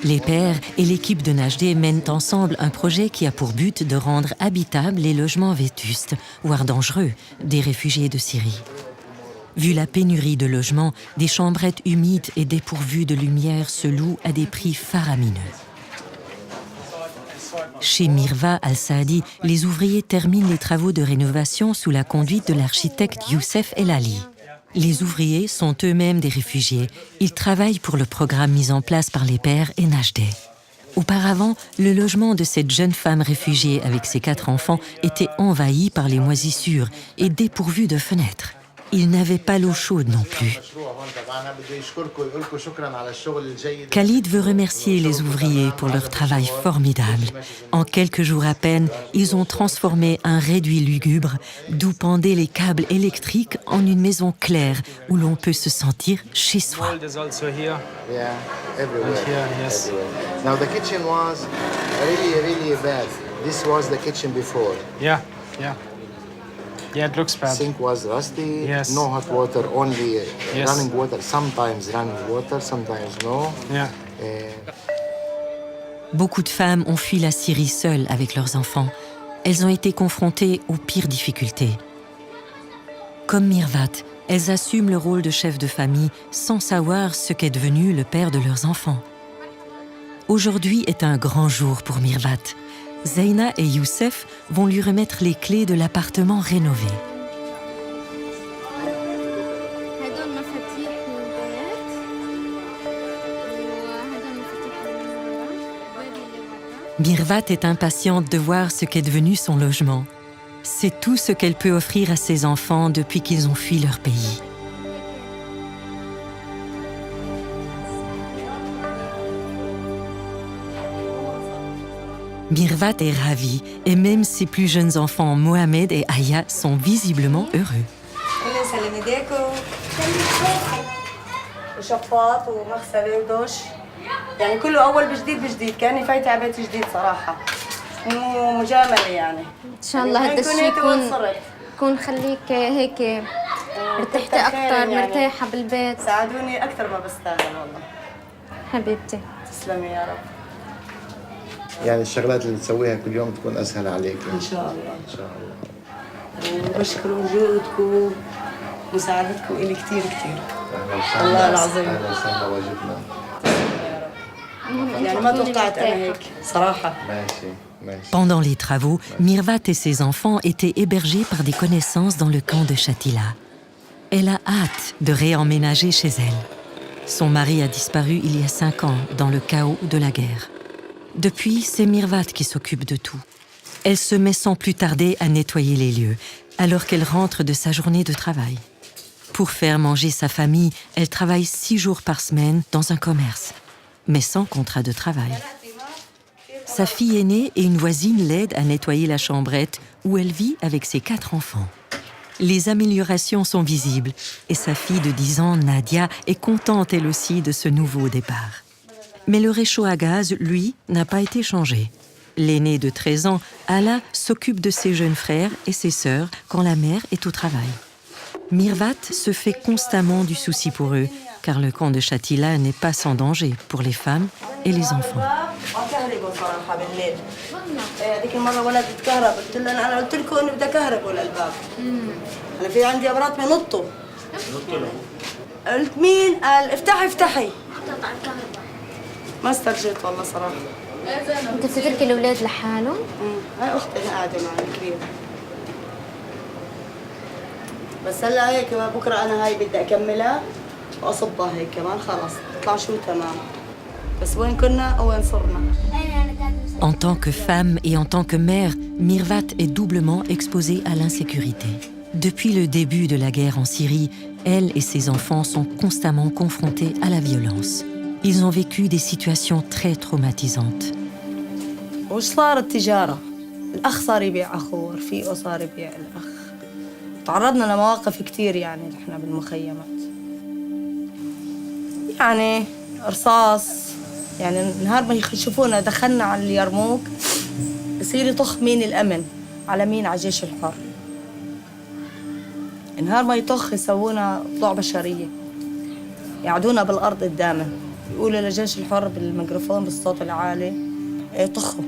Les pères et l'équipe de Najdeh mènent ensemble un projet qui a pour but de rendre habitables les logements vétustes, voire dangereux, des réfugiés de Syrie. Vu la pénurie de logements, des chambrettes humides et dépourvues de lumière se louent à des prix faramineux. Chez Mirva Al-Saadi, les ouvriers terminent les travaux de rénovation sous la conduite de l'architecte Youssef El Ali. Les ouvriers sont eux-mêmes des réfugiés. Ils travaillent pour le programme mis en place par les pères et Najdeh. Auparavant, le logement de cette jeune femme réfugiée avec ses 4 enfants était envahi par les moisissures et dépourvu de fenêtres. Il n'avait pas l'eau chaude non plus. Khalid veut remercier les ouvriers pour leur travail formidable. En quelques jours à peine, ils ont transformé un réduit lugubre d'où pendaient les câbles électriques en une maison claire où l'on peut se sentir chez soi. Yeah, it looks bad. Sink was rusty. Yes. No hot water, only Yes. running water. Sometimes running water, sometimes no. Yeah. Beaucoup de femmes ont fui la Syrie seules avec leurs enfants. Elles ont été confrontées aux pires difficultés. Comme Mirvat, elles assument le rôle de chef de famille sans savoir ce qu'est devenu le père de leurs enfants. Aujourd'hui est un grand jour pour Mirvat. Zeina et Youssef vont lui remettre les clés de l'appartement rénové. Mirvat est impatiente de voir ce qu'est devenu son logement. C'est tout ce qu'elle peut offrir à ses enfants depuis qu'ils ont fui leur pays. Mirvat est ravie et même ses plus jeunes enfants, Mohamed et Aya, sont visiblement heureux. يعني كله أول بجديد بجديد كأني فايتة على بيت جديد صراحة مو مجاملة يعني إن شاء الله هذا الشيء يكون خليك هيك ارتحتي أكثر مرتاحة بالبيت ساعدوني أكثر ما بستاهل والله حبيبتي تسلمي يا رب يعني الشغلات اللي تسويها كل يوم تكون أسهل عليك إن شاء الله إن شاء الله وبشكر وجودكم ومساعدتكم إلي كثير كثير الله العظيم أهلا وسهلا واجبنا يعني ما توقعت أنا هيك صراحة ماشي ماشي. Pendant les travaux, Mirvat et ses enfants étaient hébergés par des connaissances dans le camp de Shatila. Elle a hâte de réemménager chez elle. Son mari a disparu il y a 5 ans dans le chaos de la guerre. Depuis, c'est Mirvat qui s'occupe de tout. Elle se met sans plus tarder à nettoyer les lieux, alors qu'elle rentre de sa journée de travail. Pour faire manger sa famille, elle travaille 6 jours par semaine dans un commerce, mais sans contrat de travail. Sa fille aînée et une voisine l'aident à nettoyer la chambrette où elle vit avec ses 4 enfants. Les améliorations sont visibles et sa fille de 10 ans, Nadia, est contente elle aussi de ce nouveau départ. Mais le réchaud à gaz, lui, n'a pas été changé. L'aîné de 13 ans, Ala, s'occupe de ses jeunes frères et ses sœurs quand la mère est au travail. Mirvat se fait constamment du souci pour eux, car le camp de Shatila n'est pas sans danger pour les femmes et les enfants. هذيك المرة ولد اتكهرب قلت له أنا قلت لكم إني بدي أكهربوا الألباب أنا في عندي أبرات بينطوا قلت مين؟ قال افتحي افتحي ما استرجيت والله صراحة أنت بتتركي الأولاد لحالهم؟ هاي أختي اللي قاعدة معي الكبيرة بس هلا هيك بكرة أنا هاي بدي أكملها وأصبها هيك كمان خلص تطلع شو تمام بس وين كنا وين صرنا En tant que femme et en tant que mère, Mirvat est doublement exposée à l'insécurité. Depuis le début de la guerre en Syrie, elle et ses enfants sont constamment confrontés à la violence. Ils ont vécu des situations très traumatisantes. وش صارت تجارة الأخ صار يبيع أخوه رفيقه صار يبيع الأخ تعرضنا لمواقف كتير يعني نحن بالمخيمات يعني رصاص يعني نهار ما يشوفونا دخلنا على اليرموك بصير يطخ مين الأمن على مين على الجيش الحر نهار ما يطخ يسوونا طلوع بشرية يقعدونا بالأرض قدامه يقولوا لجيش الحر بالميكروفون بالصوت العالي طخوا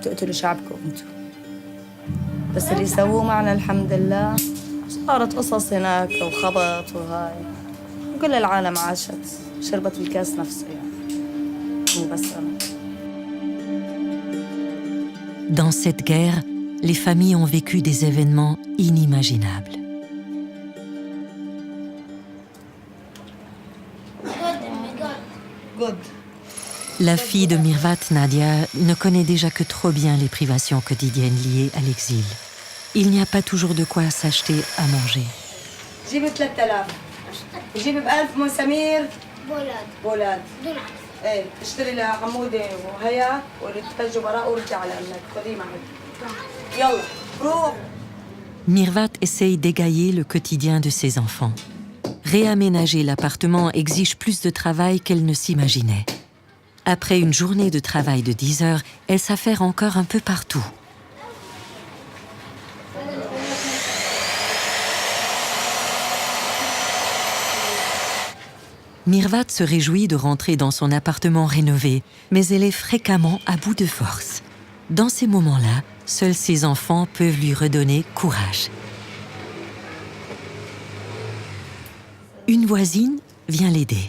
تقتلوا شعبكم انتم. بس اللي سووه معنا الحمد لله صارت قصص هناك وخبط وهاي، وكل العالم عاشت شربت الكاس نفسه يعني، مو بس أنا. Dans cette guerre, les familles ont vécu des événements inimaginables. La fille de Mirvat, Nadia, ne connaît déjà que trop bien les privations quotidiennes liées à l'exil. Il n'y a pas toujours de quoi s'acheter à manger. جيب 3000 جيب ب1000 مسامير بولاد ايه اشتري لعمودة وهيا ورتفجوا براء ورجع لأمك خذيه معك يلا روح. Mirvat essaye d'égayer le quotidien de ses enfants. Réaménager l'appartement exige plus de travail qu'elle ne s'imaginait. Après une journée de travail de 10 heures, elle s'affaire encore un peu partout. Mirvat se réjouit de rentrer dans son appartement rénové, mais elle est fréquemment à bout de force. Dans ces moments-là, seuls ses enfants peuvent lui redonner courage. Une voisine vient l'aider.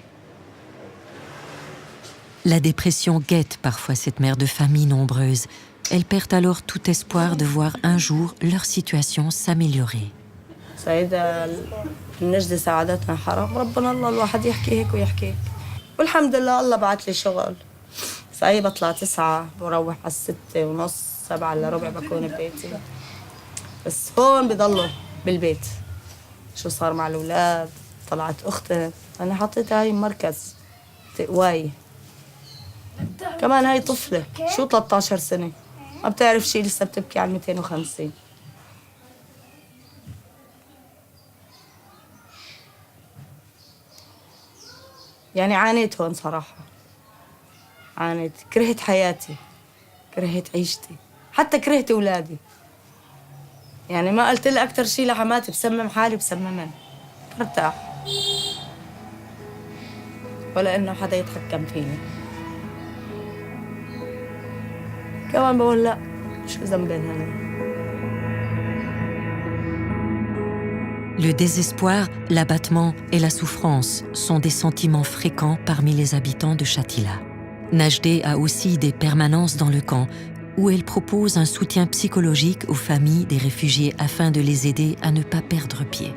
La dépression guette parfois cette mère de famille nombreuse. Elle perd alors tout espoir de voir un jour leur situation s'améliorer. سيدة النجدة سعادتنا حرام ربنا الله الواحد يحكي هيك ويحكي هيك والحمد لله الله بعت لي شغل صحيح بطلع 9 بروح على 6:30 7:15 بكون ببيتي بس هون بضلوا بالبيت شو صار مع الأولاد طلعت أختي أنا حطيتها هاي مركز تقواي كمان هاي طفلة شو 13 سنة ما بتعرف شي لسه بتبكي على 250 يعني عانيت هون صراحة عانيت كرهت حياتي كرهت عيشتي حتى كرهت أولادي يعني ما قلت لها أكتر شي لحماتي بسمم حالي بسممن برتاح ولا إنه حدا يتحكم فيني كمان بقول لا شو ذنبين هني. Le désespoir, l'abattement et la souffrance sont des sentiments fréquents parmi les habitants de Shatila. Najdeh a aussi des permanences dans le camp où elle propose un soutien psychologique aux familles des réfugiés afin de les aider à ne pas perdre pied.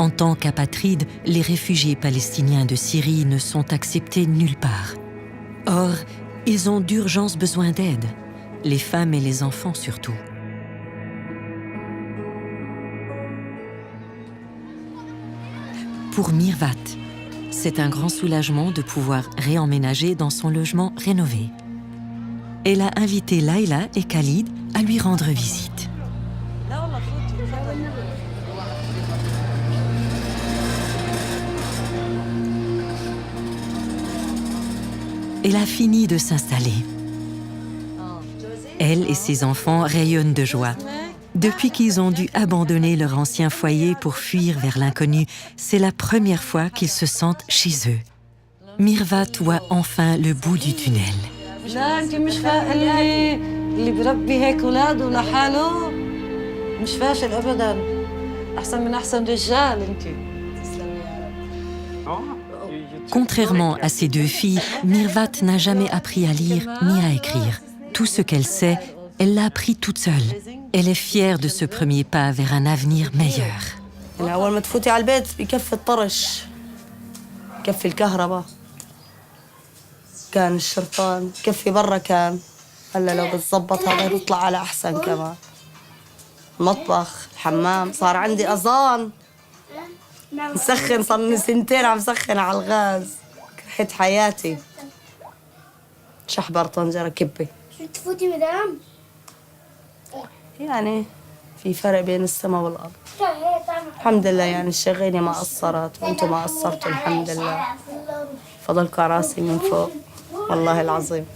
En tant qu'apatrides, les réfugiés palestiniens de Syrie ne sont acceptés nulle part. Or, ils ont d'urgence besoin d'aide, les femmes et les enfants surtout. Pour Mirvat, c'est un grand soulagement de pouvoir réemménager dans son logement rénové. Elle a invité Laïla et Khalid à lui rendre visite. Elle a fini de s'installer. Elle et ses enfants rayonnent de joie. Depuis qu'ils ont dû abandonner leur ancien foyer pour fuir vers l'inconnu, c'est la première fois qu'ils se sentent chez eux. Mirvat voit enfin le bout du tunnel. Contrairement à ses deux filles, Mirvat n'a jamais appris à lire ni à écrire. Tout ce qu'elle sait, elle l'a appris toute seule. Elle est fière de ce premier pas vers un avenir meilleur. أول ما تفوتي على البيت بكفي الطرش كفي الكهرباء كان الشرطان كفي برا كان هلا لو بتزبط هذا بيطلع على أحسن كمان المطبخ الحمام صار عندي أذان مسخن صار لي 2 سنين عم سخن على الغاز كرهت حياتي شحبر طنجرة كبي شو تفوتي مدام؟ يعني في فرق بين السماء والأرض الحمد لله يعني الشغينة ما قصرت وانتم ما قصرتوا الحمد لله فضلكوا على راسي من فوق والله العظيم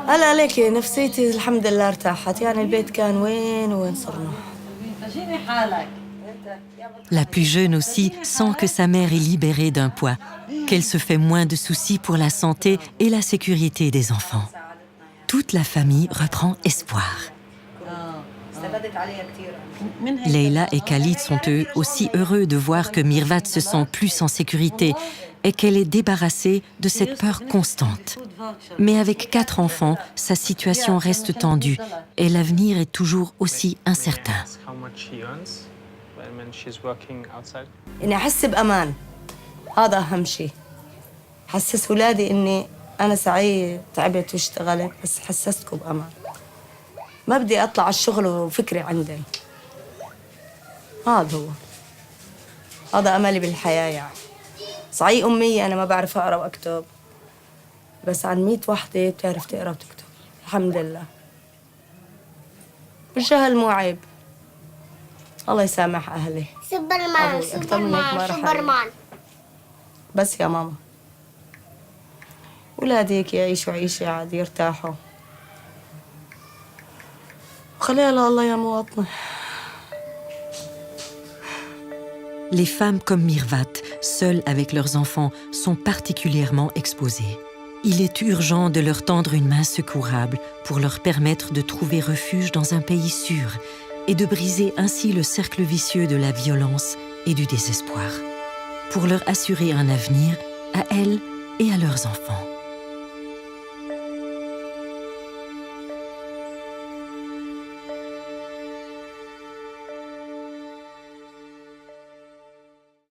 هلا ليك نفسيتي الحمد لله ارتاحت يعني البيت كان وين صرنا جيني حالك La plus jeune aussi sent que sa mère est libérée d'un poids, qu'elle se fait moins de soucis pour la santé et la sécurité des enfants. Toute la famille reprend espoir. Leila et Khalid sont eux aussi heureux de voir que Mirvat se sent plus en sécurité et qu'elle est débarrassée de cette peur constante. Mais avec 4 enfants, sa situation reste tendue et l'avenir est toujours aussi incertain. إني أحس بأمان هذا أهم شيء حسس أولادي إني أنا سعيد تعبت واشتغلت بس حسستكم بأمان ما بدي أطلع على الشغل وفكري عندي هذا هو هذا أملي بالحياة يعني صحيح أمية أنا ما بعرف أقرأ وأكتب بس عن 100 وحدة بتعرف تقرأ وتكتب الحمد لله والجهل مو عيب الله يسامح أهلي سوبرمان سوبرمان بس يا ماما ولادي هيك يعيشوا عيشة عادي يرتاحوا وخليها لله يا مواطنة. Les femmes comme Mirvat, seules avec leurs enfants, sont particulièrement exposées. Il est urgent de leur tendre une main secourable pour leur permettre de trouver refuge dans un pays sûr et de briser ainsi le cercle vicieux de la violence et du désespoir, pour leur assurer un avenir à elles et à leurs enfants.